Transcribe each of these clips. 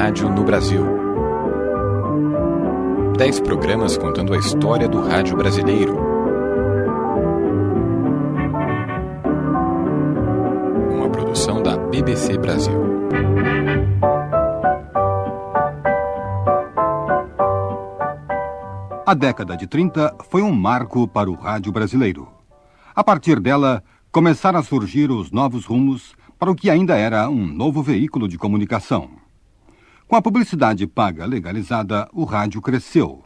rádio no Brasil. 10 programas contando a história do rádio brasileiro. Uma produção da BBC Brasil. A década de 30 foi um marco para o rádio brasileiro. A partir dela, começaram a surgir os novos rumos para o que ainda era um novo veículo de comunicação. Com a publicidade paga legalizada, o rádio cresceu.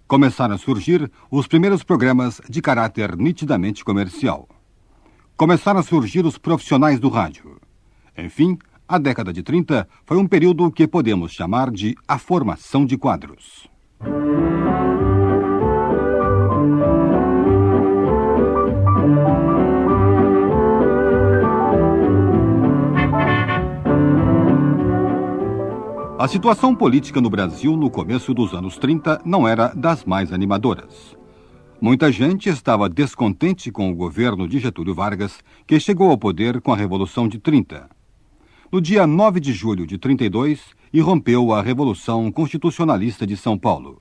Começaram a surgir os primeiros programas de caráter nitidamente comercial. Começaram a surgir os profissionais do rádio. Enfim, a década de 30 foi um período que podemos chamar de a formação de quadros. A situação política no Brasil no começo dos anos 30 não era das mais animadoras. Muita gente estava descontente com o governo de Getúlio Vargas, que chegou ao poder com a Revolução de 30. No dia 9 de julho de 32, irrompeu a Revolução Constitucionalista de São Paulo.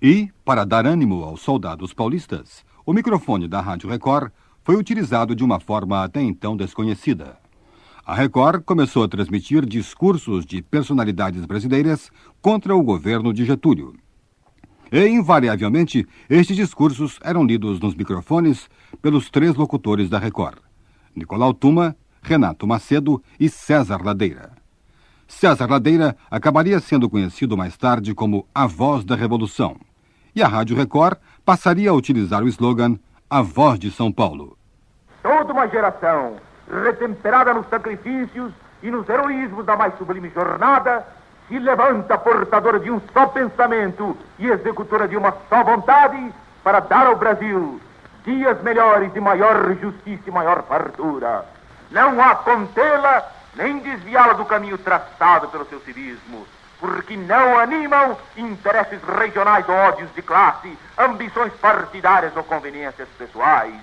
E, para dar ânimo aos soldados paulistas, o microfone da Rádio Record foi utilizado de uma forma até então desconhecida. A Record começou a transmitir discursos de personalidades brasileiras contra o governo de Getúlio. E, invariavelmente, estes discursos eram lidos nos microfones pelos 3 locutores da Record: Nicolau Tuma, Renato Macedo e César Ladeira. César Ladeira acabaria sendo conhecido mais tarde como a Voz da Revolução. E a Rádio Record passaria a utilizar o slogan A Voz de São Paulo. Toda uma geração retemperada nos sacrifícios e nos heroísmos da mais sublime jornada, se levanta portadora de um só pensamento e executora de uma só vontade para dar ao Brasil dias melhores e maior justiça e maior fartura. Não há contê-la nem desviá-la do caminho traçado pelo seu civismo, porque não animam interesses regionais ou ódios de classe, ambições partidárias ou conveniências pessoais.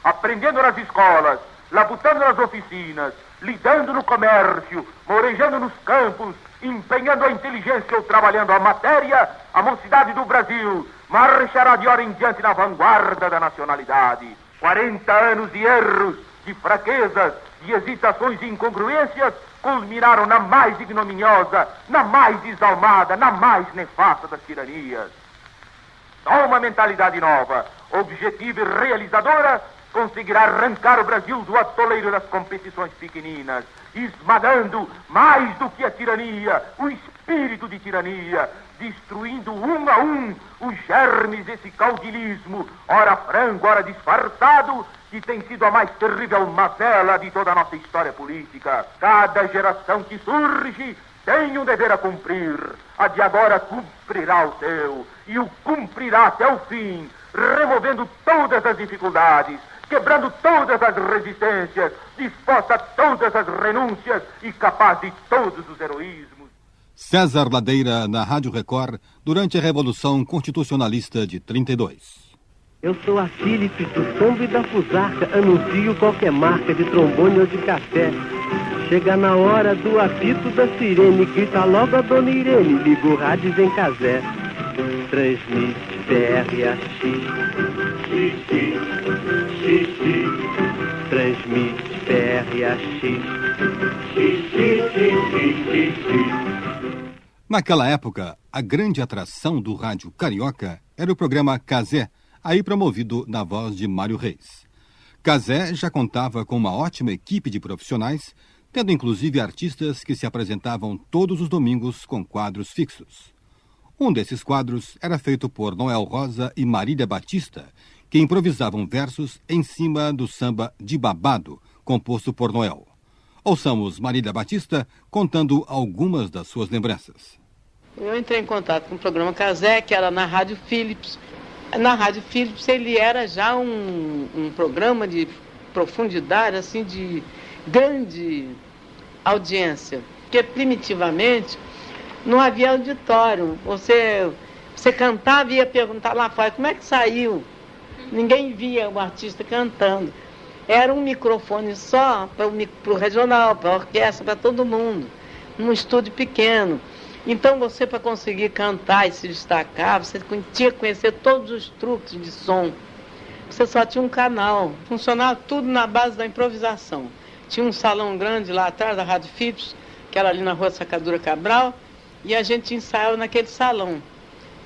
Aprendendo nas escolas, labutando nas oficinas, lidando no comércio, morejando nos campos, empenhando a inteligência ou trabalhando a matéria, a mocidade do Brasil marchará de hora em diante na vanguarda da nacionalidade. 40 anos de erros, de fraquezas, de hesitações e incongruências culminaram na mais ignominiosa, na mais desalmada, na mais nefasta das tiranias. Só uma mentalidade nova, objetiva e realizadora, conseguirá arrancar o Brasil do atoleiro das competições pequeninas, esmagando mais do que a tirania, o espírito de tirania, destruindo um a um os germes desse caudilismo, ora franco, ora disfarçado, que tem sido a mais terrível mazela de toda a nossa história política. Cada geração que surge tem um dever a cumprir. A de agora cumprirá o seu, e o cumprirá até o fim, removendo todas as dificuldades, quebrando todas as resistências, disposta a todas as renúncias e capaz de todos os heroísmos. César Ladeira, na Rádio Record, durante a Revolução Constitucionalista de 32. Eu sou a Philips do Tombo e da Fusarca, anuncio qualquer marca de trombone ou de café. Chega na hora do apito da sirene, grita logo a dona Irene, liga o rádio em casé. Transmite PRAX, xixi, xixi. Transmite PRAX, xixi, xixi, xixi. Naquela época, a grande atração do rádio carioca era o programa Cazé, aí promovido na voz de Mário Reis. Cazé já contava com uma ótima equipe de profissionais, tendo inclusive artistas que se apresentavam todos os domingos com quadros fixos. Um desses quadros era feito por Noel Rosa e Marília Batista, que improvisavam versos em cima do samba de Babado, composto por Noel. Ouçamos Marília Batista contando algumas das suas lembranças. Eu entrei em contato com o programa Cazé, que era na Rádio Philips. Na Rádio Philips ele era já um programa de profundidade, assim, de grande audiência, porque primitivamente não havia auditório. Você cantava e ia perguntar lá fora, como é que saiu? Ninguém via o artista cantando. Era um microfone só para o regional, para a orquestra, para todo mundo, num estúdio pequeno. Então você, para conseguir cantar e se destacar, você tinha que conhecer todos os truques de som. Você só tinha um canal, funcionava tudo na base da improvisação. Tinha um salão grande lá atrás da Rádio Philips, que era ali na Rua Sacadura Cabral, e a gente ensaiava naquele salão.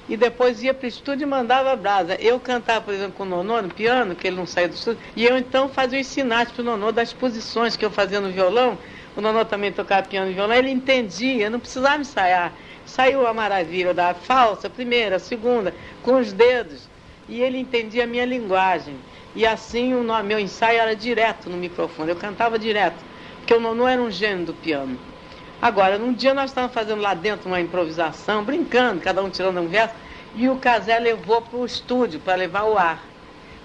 E depois ia para o estúdio e mandava brasa. Eu cantava, por exemplo, com o Nonô no piano, que ele não saía do estúdio, e eu então fazia os sinais para o Nonô das posições que eu fazia no violão. O Nonô também tocava piano e violão, ele entendia, não precisava ensaiar. Saiu a maravilha da falsa, primeira, segunda, com os dedos, e ele entendia a minha linguagem. E assim o meu ensaio era direto no microfone, eu cantava direto, porque o Nonô era um gênio do piano. Agora, num dia nós estávamos fazendo lá dentro uma improvisação, brincando, cada um tirando um verso, e o Cazé levou para o estúdio para levar o ar.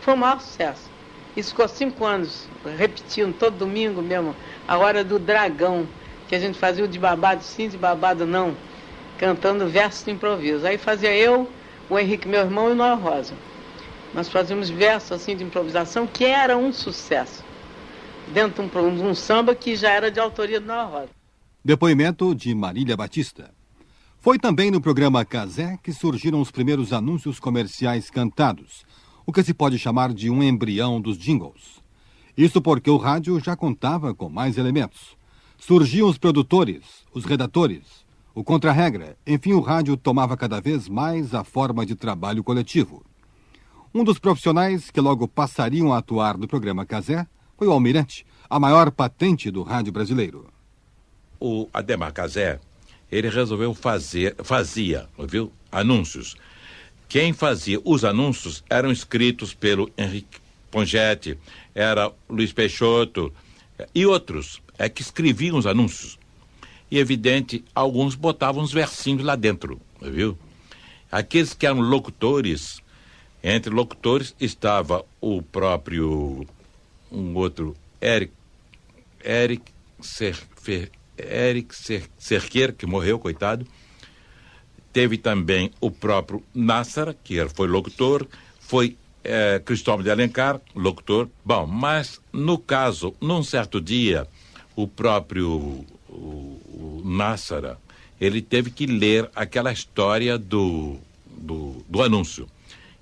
Foi um maior sucesso. Isso ficou 5 anos, repetindo todo domingo mesmo, a Hora do Dragão, que a gente fazia o de babado sim, de babado não, cantando versos de improviso. Aí fazia eu, o Henrique, meu irmão, e o Noel Rosa. Nós fazíamos versos assim de improvisação, que era um sucesso, dentro de um samba que já era de autoria do Noel Rosa. Depoimento de Marília Batista. Foi também no programa Cazé que surgiram os primeiros anúncios comerciais cantados, o que se pode chamar de um embrião dos jingles. Isso porque o rádio já contava com mais elementos. Surgiam os produtores, os redatores, o contra-regra, enfim, o rádio tomava cada vez mais a forma de trabalho coletivo. Um dos profissionais que logo passariam a atuar no programa Cazé foi o Almirante, a maior patente do rádio brasileiro. O Ademar Cazé, ele resolveu fazia, viu, anúncios. Quem fazia os anúncios eram escritos pelo Henrique Pongetti, era Luiz Peixoto e outros que escreviam os anúncios. E, evidente, alguns botavam uns versinhos lá dentro, viu? Aqueles que eram locutores, entre locutores estava o próprio, um outro, Eric Cerqueira, que morreu, coitado. Teve também o próprio Nassara, que foi locutor, foi Cristóvão de Alencar, locutor. Bom, mas no caso, num certo dia, o próprio o Nassara, ele teve que ler aquela história do anúncio.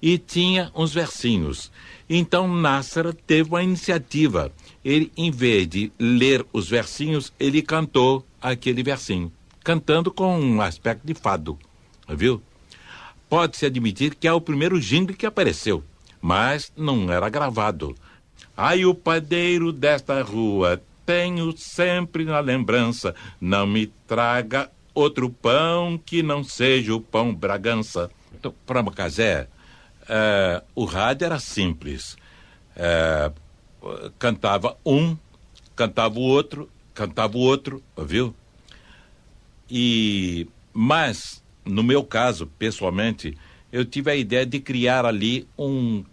E tinha uns versinhos. Então Nassara teve uma iniciativa. Ele, em vez de ler os versinhos, ele cantou aquele versinho, cantando com um aspecto de fado, viu? Pode-se admitir que é o primeiro jingle que apareceu, mas não era gravado. Ai, o padeiro desta rua, tenho sempre na lembrança, não me traga outro pão que não seja o pão Bragança. Então, para Cazé, o rádio era simples. Cantava um, cantava o outro, viu? Mas, no meu caso, pessoalmente, eu tive a ideia de criar ali um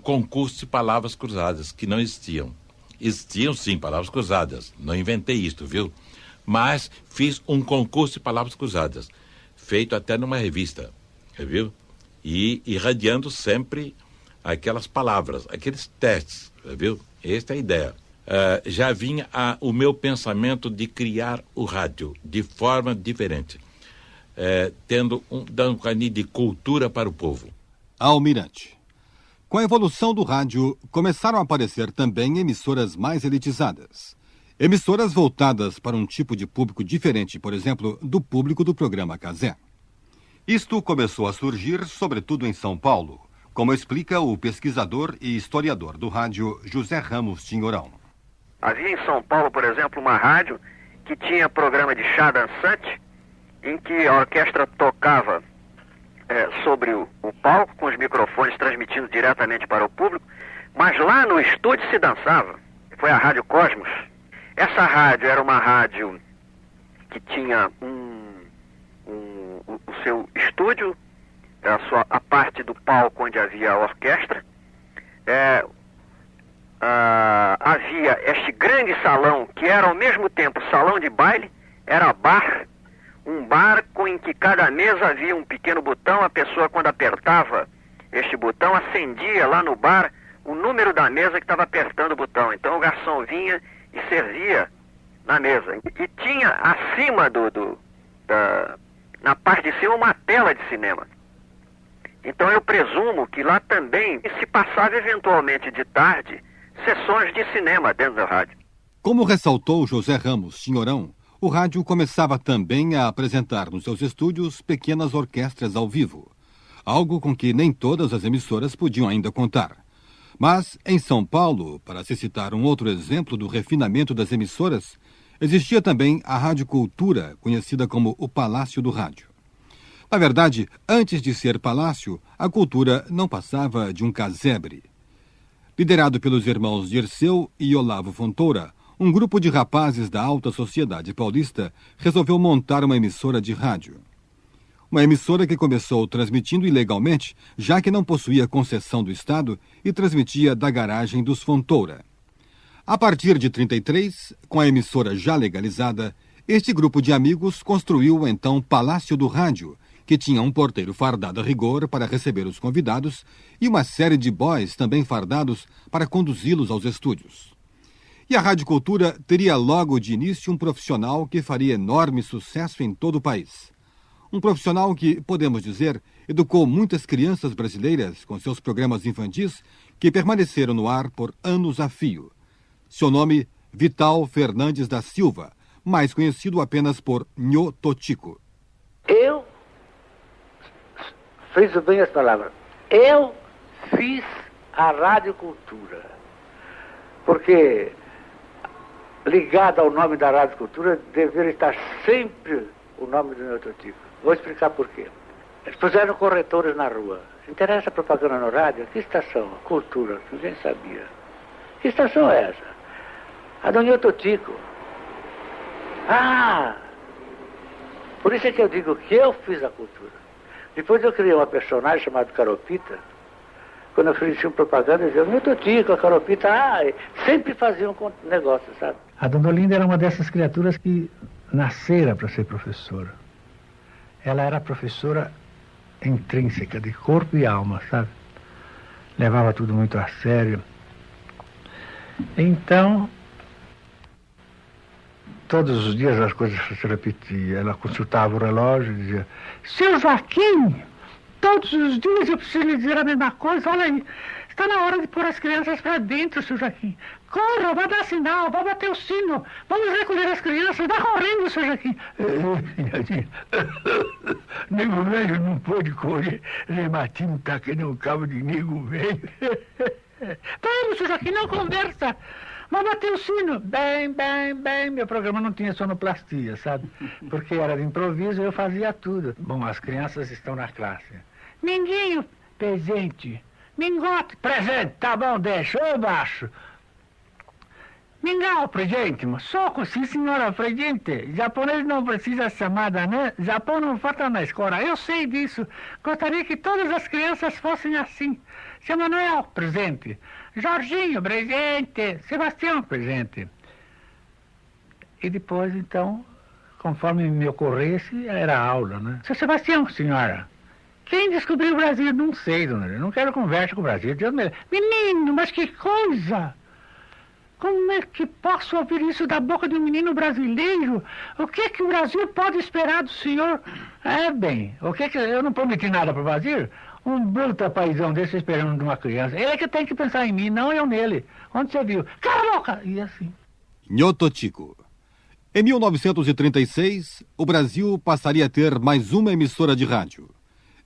concurso de palavras cruzadas, que não existiam. Existiam, sim, palavras cruzadas. Não inventei isto, viu? Mas fiz um concurso de palavras cruzadas, feito até numa revista, viu? E irradiando sempre aquelas palavras, aqueles testes, viu? Esta é a ideia. Já vinha o meu pensamento de criar o rádio de forma diferente, dando um caminho de cultura para o povo. Almirante. Com a evolução do rádio, começaram a aparecer também emissoras mais elitizadas. Emissoras voltadas para um tipo de público diferente, por exemplo, do público do programa Cazé. Isto começou a surgir, sobretudo em São Paulo, como explica o pesquisador e historiador do rádio José Ramos Tinhorão. Havia em São Paulo, por exemplo, uma rádio que tinha programa de chá dançante, em que a orquestra tocava sobre o palco, com os microfones transmitindo diretamente para o público, mas lá no estúdio se dançava. Foi a Rádio Cosmos. Essa rádio era uma rádio que tinha o seu estúdio, a parte do palco onde havia a orquestra. Havia este grande salão, que era ao mesmo tempo salão de baile, era bar, um bar em que cada mesa havia um pequeno botão. A pessoa, quando apertava este botão, acendia lá no bar o número da mesa que estava apertando o botão. Então o garçom vinha e servia na mesa. E tinha acima na parte de cima uma tela de cinema. Então eu presumo que lá também se passava eventualmente de tarde sessões de cinema dentro da rádio. Como ressaltou José Ramos Chinhorão, o rádio começava também a apresentar nos seus estúdios pequenas orquestras ao vivo, algo com que nem todas as emissoras podiam ainda contar. Mas, em São Paulo, para se citar um outro exemplo do refinamento das emissoras, existia também a Rádio Cultura, conhecida como o Palácio do Rádio. Na verdade, antes de ser palácio, a Cultura não passava de um casebre. Liderado pelos irmãos Dirceu e Olavo Fontoura, um grupo de rapazes da alta sociedade paulista resolveu montar uma emissora de rádio. Uma emissora que começou transmitindo ilegalmente, já que não possuía concessão do Estado e transmitia da garagem dos Fontoura. A partir de 1933, com a emissora já legalizada, este grupo de amigos construiu o então Palácio do Rádio, que tinha um porteiro fardado a rigor para receber os convidados e uma série de boys também fardados para conduzi-los aos estúdios. E a Rádio Cultura teria logo de início um profissional que faria enorme sucesso em todo o país. Um profissional que, podemos dizer, educou muitas crianças brasileiras com seus programas infantis que permaneceram no ar por anos a fio. Seu nome, Vital Fernandes da Silva, mais conhecido apenas por Nhô Totico. Eu, friso bem as palavras, eu fiz a Rádio Cultura, porque ligado ao nome da Rádio Cultura deveria estar sempre o nome do Nhô Totico. Vou explicar por quê. Eles puseram corretores na rua. Interessa a propaganda no rádio? Que estação? Cultura. Ninguém sabia. Que estação é essa? A do Nhô Totico. Ah! Por isso é que eu digo que eu fiz a Cultura. Depois eu criei uma personagem chamada Caropita. Quando eu fiz propaganda, eu dizia, Nhô Totico, a Caropita, sempre faziam um negócio, sabe? A Dona Olinda era uma dessas criaturas que nascera para ser professora. Ela era professora intrínseca, de corpo e alma, sabe? Levava tudo muito a sério. Então, todos os dias as coisas se repetiam. Ela consultava o relógio e dizia, Seu Joaquim, todos os dias eu preciso lhe dizer a mesma coisa. Olha aí, está na hora de pôr as crianças para dentro, seu Joaquim. Corra, vai dar sinal, vai bater o sino. Vamos recolher as crianças, vai correndo, seu Joaquim. Nego velho não pode correr. Rematinho tá que não cabo de nego velho. Vamos, seu Joaquim, não conversa. Vai bater o sino. Bem. Meu programa não tinha sonoplastia, sabe? Porque era de improviso e eu fazia tudo. Bom, as crianças estão na classe. Minguinho, presente. Mingote, presente. Tá bom, deixa. Eu baixo. Mingau, presente. Soco, sim, senhora, presente. Japonês não precisa chamada, né? Japão não falta na escola. Eu sei disso. Gostaria que todas as crianças fossem assim. Seu Manuel, presente. Jorginho, presente. Sebastião, presente. E depois, então, conforme me ocorresse, era aula, né? Seu Sebastião, senhora. Quem descobriu o Brasil? Não sei, dona. Eu não quero conversa com o Brasil. Deus me... Menino, mas que coisa! Como é que posso ouvir isso da boca de um menino brasileiro? O que é que o Brasil pode esperar do senhor? O que é que... Eu não prometi nada para o Brasil? Um bruto paizão desse esperando de uma criança. Ele é que tem que pensar em mim, não eu nele. Onde você viu? Cala a boca! E assim. Nhô Totico. Em 1936, o Brasil passaria a ter mais uma emissora de rádio.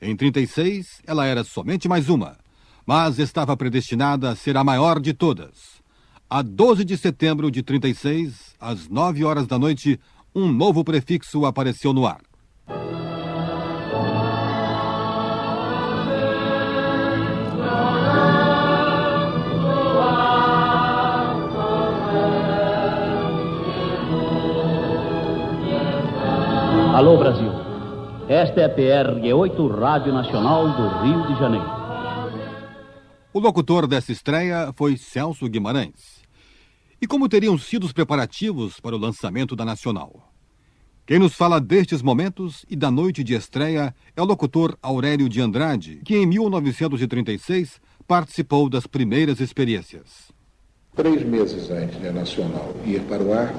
Em 1936, ela era somente mais uma, mas estava predestinada a ser a maior de todas. A 12 de setembro de 1936, às 9 horas da noite, um novo prefixo apareceu no ar. Alô, Brasil. Esta é a PR-8, Rádio Nacional do Rio de Janeiro. O locutor dessa estreia foi Celso Guimarães. E como teriam sido os preparativos para o lançamento da Nacional? Quem nos fala destes momentos e da noite de estreia é o locutor Aurélio de Andrade, que em 1936 participou das primeiras experiências. 3 meses antes da Nacional ir para o ar,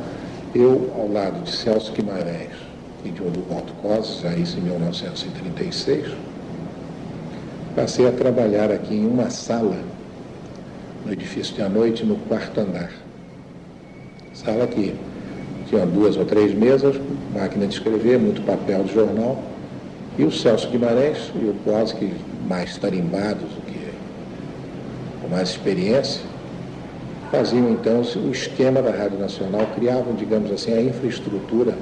eu, ao lado de Celso Guimarães e de Oduvaldo Cosi, já isso em 1936, passei a trabalhar aqui em uma sala, no edifício de à noite, no 4º andar. Sala que tinha 2 ou 3 mesas, máquina de escrever, muito papel de jornal, e o Celso Guimarães e o Cosi, que mais tarimbados, com mais experiência, faziam então o esquema da Rádio Nacional, criavam, digamos assim, a infraestrutura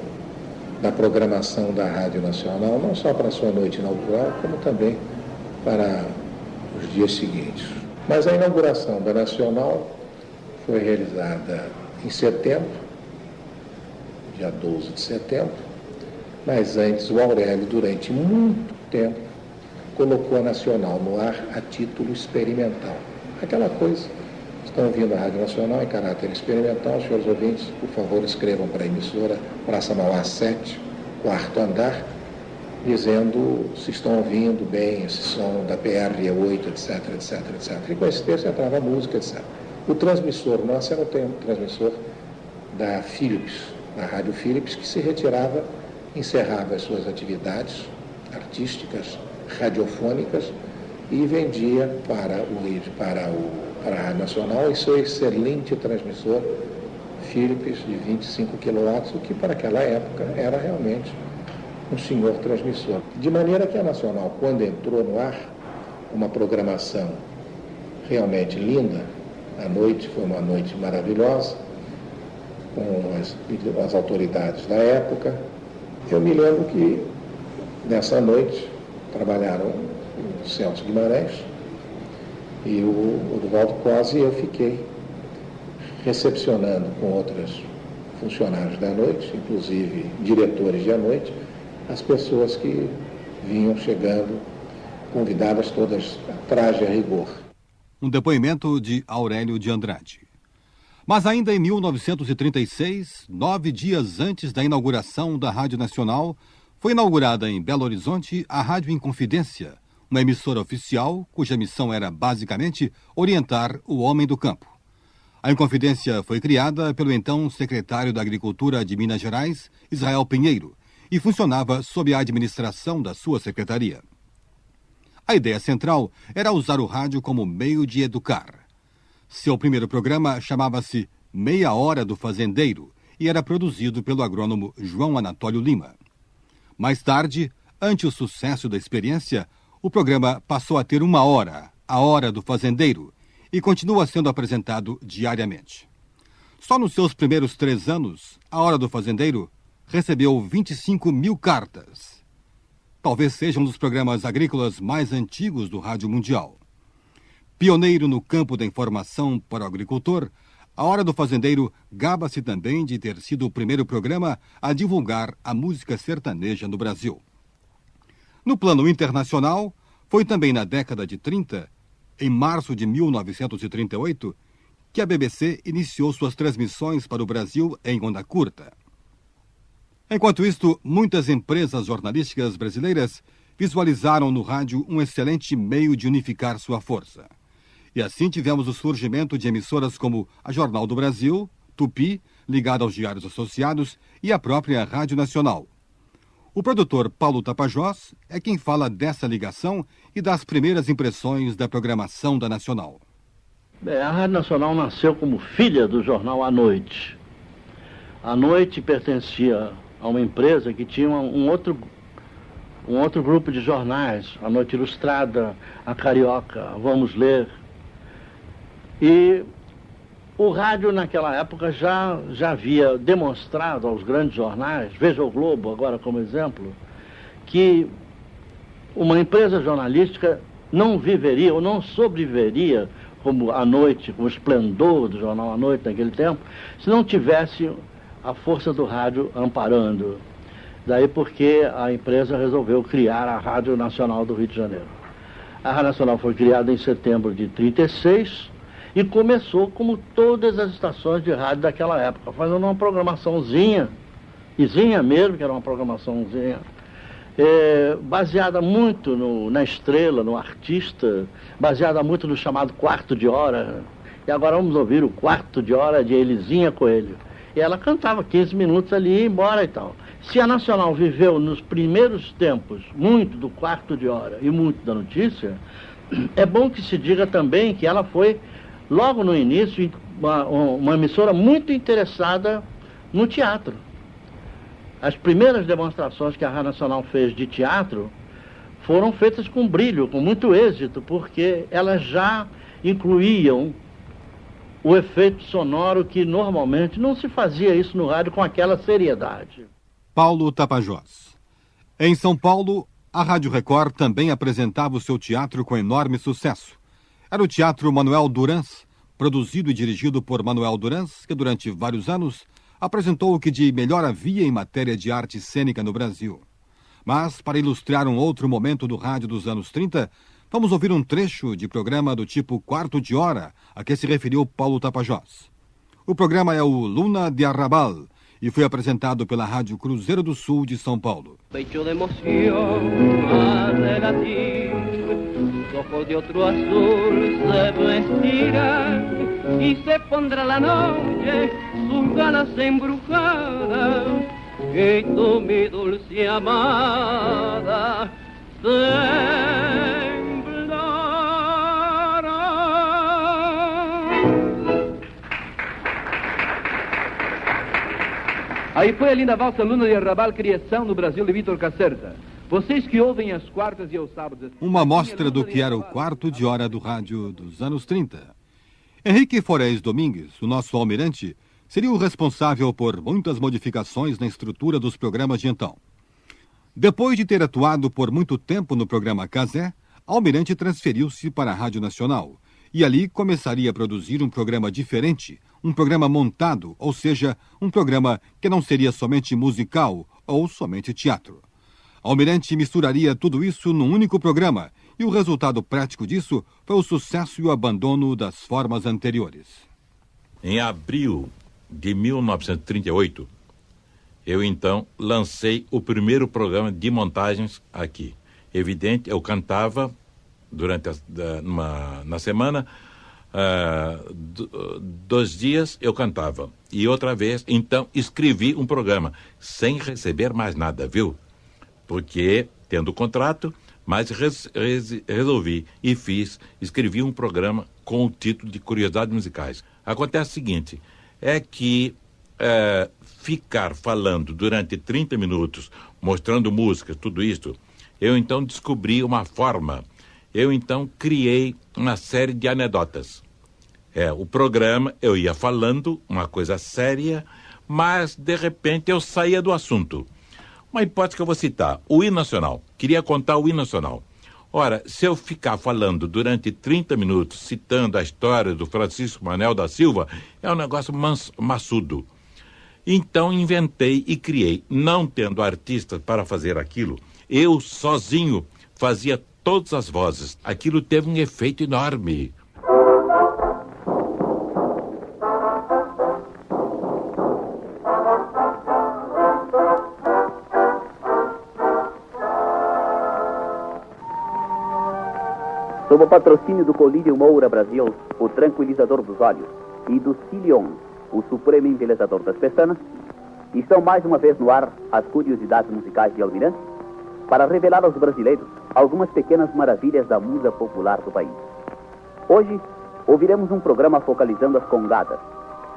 da programação da Rádio Nacional, não só para a sua noite inaugural, como também para os dias seguintes. Mas a inauguração da Nacional foi realizada em setembro, dia 12 de setembro, mas antes o Aurélio, durante muito tempo, colocou a Nacional no ar a título experimental. Aquela coisa, estão ouvindo a Rádio Nacional em caráter experimental, senhores ouvintes, por favor, escrevam para a emissora Praça Mauá 7, 4º andar, dizendo se estão ouvindo bem esse som da PRE8, etc, etc, etc. E com esse texto entrava a música, etc. O transmissor nosso era o transmissor da Philips, da Rádio Philips, que se retirava, encerrava as suas atividades artísticas, radiofônicas, e vendia para a Rádio Nacional esse seu excelente transmissor Philips de 25 kW, o que para aquela época era realmente um senhor transmissor. De maneira que a Nacional, quando entrou no ar, uma programação realmente linda, a noite foi uma noite maravilhosa, com as autoridades da época. Eu me lembro que nessa noite trabalharam o Celso Guimarães e o Oduvaldo Cosi, e eu fiquei recepcionando com outros funcionários da noite, inclusive diretores de à noite, as pessoas que vinham chegando, convidadas todas a traje a rigor. Um depoimento de Aurélio de Andrade. Mas ainda em 1936, 9 dias antes da inauguração da Rádio Nacional, foi inaugurada em Belo Horizonte a Rádio Inconfidência, uma emissora oficial cuja missão era basicamente orientar o homem do campo. A Inconfidência foi criada pelo então secretário da Agricultura de Minas Gerais, Israel Pinheiro, e funcionava sob a administração da sua secretaria. A ideia central era usar o rádio como meio de educar. Seu primeiro programa chamava-se Meia Hora do Fazendeiro e era produzido pelo agrônomo João Anatólio Lima. Mais tarde, ante o sucesso da experiência, o programa passou a ter 1 hora, a Hora do Fazendeiro, e continua sendo apresentado diariamente. Só nos seus primeiros 3 anos, a Hora do Fazendeiro recebeu 25 mil cartas. Talvez seja um dos programas agrícolas mais antigos do Rádio Mundial. Pioneiro no campo da informação para o agricultor, a Hora do Fazendeiro gaba-se também de ter sido o primeiro programa a divulgar a música sertaneja no Brasil. No plano internacional, foi também na década de 30, em março de 1938, que a BBC iniciou suas transmissões para o Brasil em onda curta. Enquanto isto, muitas empresas jornalísticas brasileiras visualizaram no rádio um excelente meio de unificar sua força. E assim tivemos o surgimento de emissoras como a Jornal do Brasil, Tupi, ligada aos Diários Associados, e a própria Rádio Nacional. O produtor Paulo Tapajós é quem fala dessa ligação e das primeiras impressões da programação da Nacional. A Rádio Nacional nasceu como filha do jornal À Noite. À Noite pertencia a uma empresa que tinha um outro grupo de jornais, A Noite Ilustrada, A Carioca, Vamos Ler. E o rádio naquela época já havia demonstrado aos grandes jornais, veja o Globo agora como exemplo, que uma empresa jornalística não viveria ou não sobreviveria como À Noite, com o esplendor do jornal À Noite naquele tempo, se não tivesse a força do rádio amparando. Daí porque a empresa resolveu criar a Rádio Nacional do Rio de Janeiro. A Rádio Nacional foi criada em setembro de 1936 e começou como todas as estações de rádio daquela época, fazendo uma programaçãozinha, mesmo, que era uma programaçãozinha, baseada muito na estrela, no artista, baseada muito no chamado quarto de hora. E agora vamos ouvir o quarto de hora de Elisinha Coelho. E ela cantava 15 minutos ali e ia embora e tal. Se a Nacional viveu nos primeiros tempos muito do quarto de hora e muito da notícia, é bom que se diga também que ela foi, logo no início, uma emissora muito interessada no teatro. As primeiras demonstrações que a Rádio Nacional fez de teatro foram feitas com brilho, com muito êxito, porque elas já incluíam o efeito sonoro que normalmente não se fazia isso no rádio com aquela seriedade. Paulo Tapajós. Em São Paulo, a Rádio Record também apresentava o seu teatro com enorme sucesso. Era o Teatro Manuel Durans, produzido e dirigido por Manuel Durans, que durante vários anos apresentou o que de melhor havia em matéria de arte cênica no Brasil. Mas, para ilustrar um outro momento do rádio dos anos 30, vamos ouvir um trecho de programa do tipo quarto de hora a que se referiu Paulo Tapajós. O programa é o Luna de Arrabal e foi apresentado pela Rádio Cruzeiro do Sul de São Paulo. Pecho de emoción hace latir, sus ojos de otro azul se vestirán y se pondrá la noche sus ganas embrujadas, y tú, mi dulce amada, Aí foi a linda valsa Luna de Arrabal, criação no Brasil de Vítor Caserta. Vocês que ouvem às quartas e aos sábados... Uma amostra do que era o quarto de hora do rádio dos anos 30. Henrique Forés Domingues, o nosso almirante, seria o responsável por muitas modificações na estrutura dos programas de então. Depois de ter atuado por muito tempo no programa Casé, Almirante transferiu-se para a Rádio Nacional e ali começaria a produzir um programa diferente, um programa montado, ou seja, um programa que não seria somente musical ou somente teatro. Almirante misturaria tudo isso num único programa e o resultado prático disso foi o sucesso e o abandono das formas anteriores. Em abril de 1938, eu então lancei o primeiro programa de montagens aqui. Evidente, eu cantava durante na semana, 2 dias eu cantava. E outra vez, então, escrevi um programa, sem receber mais nada, viu? Porque, tendo contrato, mas resolvi e escrevi um programa com o título de Curiosidades Musicais. Acontece o seguinte, é que ficar falando durante 30 minutos, mostrando música, tudo isso, eu então descobri uma forma. Eu então criei uma série de anedotas. O programa, eu ia falando uma coisa séria, mas de repente eu saía do assunto. Uma hipótese que eu vou citar, o hino nacional. Queria contar o hino nacional. Ora, se eu ficar falando durante 30 minutos, citando a história do Francisco Manuel da Silva, é um negócio maçudo. Então inventei e criei, não tendo artistas para fazer aquilo, eu sozinho fazia todas as vozes. Aquilo teve um efeito enorme. Sob o patrocínio do Colírio Moura Brasil, o tranquilizador dos olhos, e do Cilion, o supremo embelezador das pestanas, estão mais uma vez no ar as curiosidades musicais de Almirante, para revelar aos brasileiros algumas pequenas maravilhas da musa popular do país. Hoje, ouviremos um programa focalizando as congadas,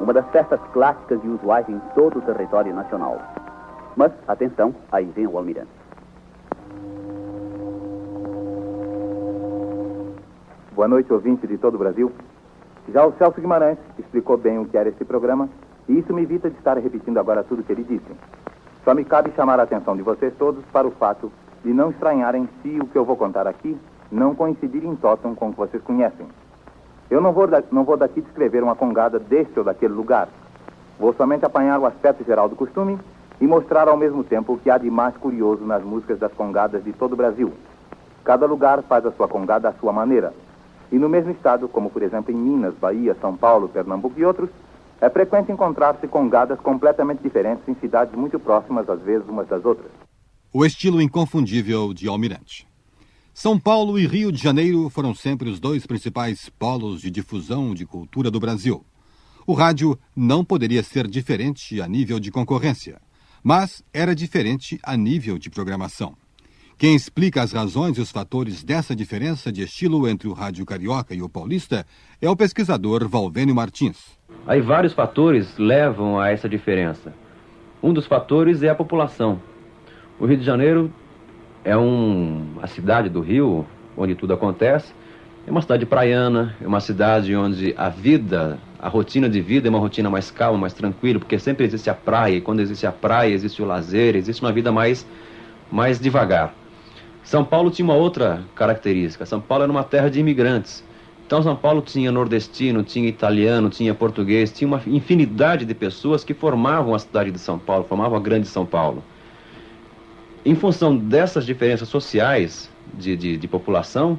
uma das festas clássicas e usuais em todo o território nacional. Mas, atenção, aí vem o Almirante. Boa noite, ouvinte de todo o Brasil. Já o Celso Guimarães explicou bem o que era esse programa, e isso me evita de estar repetindo agora tudo o que ele disse. Só me cabe chamar a atenção de vocês todos para o fato de não estranharem se o que eu vou contar aqui não coincidir em tótem com o que vocês conhecem. Eu não vou daqui descrever uma congada deste ou daquele lugar. Vou somente apanhar o aspecto geral do costume e mostrar ao mesmo tempo o que há de mais curioso nas músicas das congadas de todo o Brasil. Cada lugar faz a sua congada à sua maneira. E no mesmo estado, como por exemplo em Minas, Bahia, São Paulo, Pernambuco e outros, é frequente encontrar-se congadas completamente diferentes em cidades muito próximas, às vezes, umas das outras. O estilo inconfundível de Almirante. São Paulo e Rio de Janeiro foram sempre os 2 principais polos de difusão de cultura do Brasil. O rádio não poderia ser diferente a nível de concorrência, mas era diferente a nível de programação. Quem explica as razões e os fatores dessa diferença de estilo entre o rádio carioca e o paulista é o pesquisador Valvênio Martins. Aí vários fatores levam a essa diferença. Um dos fatores é a população. O Rio de Janeiro é a cidade do Rio, onde tudo acontece. É uma cidade praiana, é uma cidade onde a rotina de vida é uma rotina mais calma, mais tranquila, porque sempre existe a praia, e quando existe a praia, existe o lazer, existe uma vida mais devagar. São Paulo tinha uma outra característica. São Paulo era uma terra de imigrantes. Então São Paulo tinha nordestino, tinha italiano, tinha português, tinha uma infinidade de pessoas que formavam a cidade de São Paulo, formavam a grande São Paulo. Em função dessas diferenças sociais de população,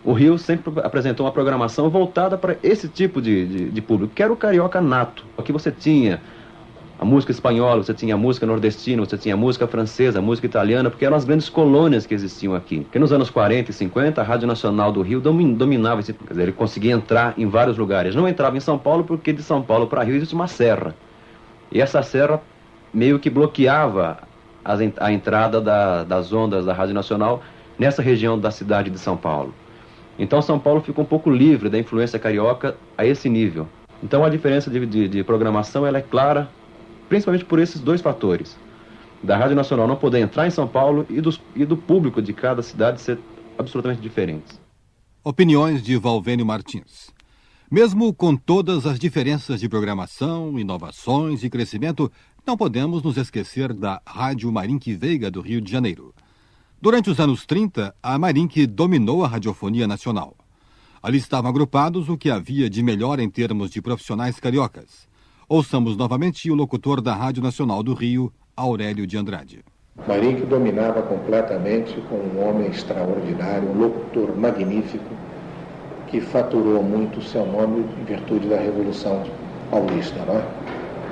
o Rio sempre apresentou uma programação voltada para esse tipo de público, que era o carioca nato. Aqui você tinha a música espanhola, você tinha a música nordestina, você tinha a música francesa, a música italiana, porque eram as grandes colônias que existiam aqui. Porque nos anos 40 e 50, a Rádio Nacional do Rio dominava esse... Quer dizer, ele conseguia entrar em vários lugares. Não entrava em São Paulo porque de São Paulo para Rio existe uma serra. E essa serra meio que bloqueava a entrada das ondas da Rádio Nacional nessa região da cidade de São Paulo. Então São Paulo ficou um pouco livre da influência carioca a esse nível. Então a diferença de programação ela é clara, principalmente por esses dois fatores. Da Rádio Nacional não poder entrar em São Paulo e do público de cada cidade ser absolutamente diferentes. Opiniões de Valvênio Martins. Mesmo com todas as diferenças de programação, inovações e crescimento, não podemos nos esquecer da Rádio Marinque Veiga do Rio de Janeiro. Durante os anos 30, a Marinque dominou a radiofonia nacional. Ali estavam agrupados o que havia de melhor em termos de profissionais cariocas. Ouçamos novamente o locutor da Rádio Nacional do Rio, Aurélio de Andrade. Marinque dominava completamente com um homem extraordinário, um locutor magnífico, que faturou muito o seu nome em virtude da Revolução Paulista, não é?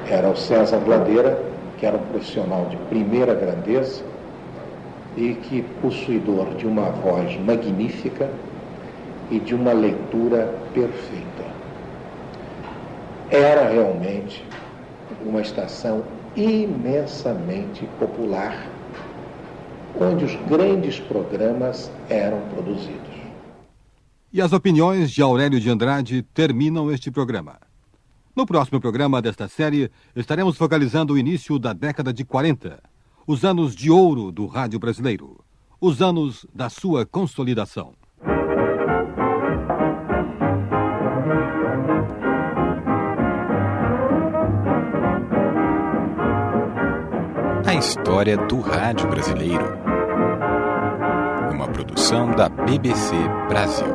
Era o César Gladeira, que era um profissional de primeira grandeza e que, possuidor de uma voz magnífica e de uma leitura perfeita. Era realmente uma estação imensamente popular, onde os grandes programas eram produzidos. E as opiniões de Aurélio de Andrade terminam este programa. No próximo programa desta série, estaremos focalizando o início da década de 40, os anos de ouro do rádio brasileiro, os anos da sua consolidação. A história do rádio brasileiro. Uma produção da BBC Brasil.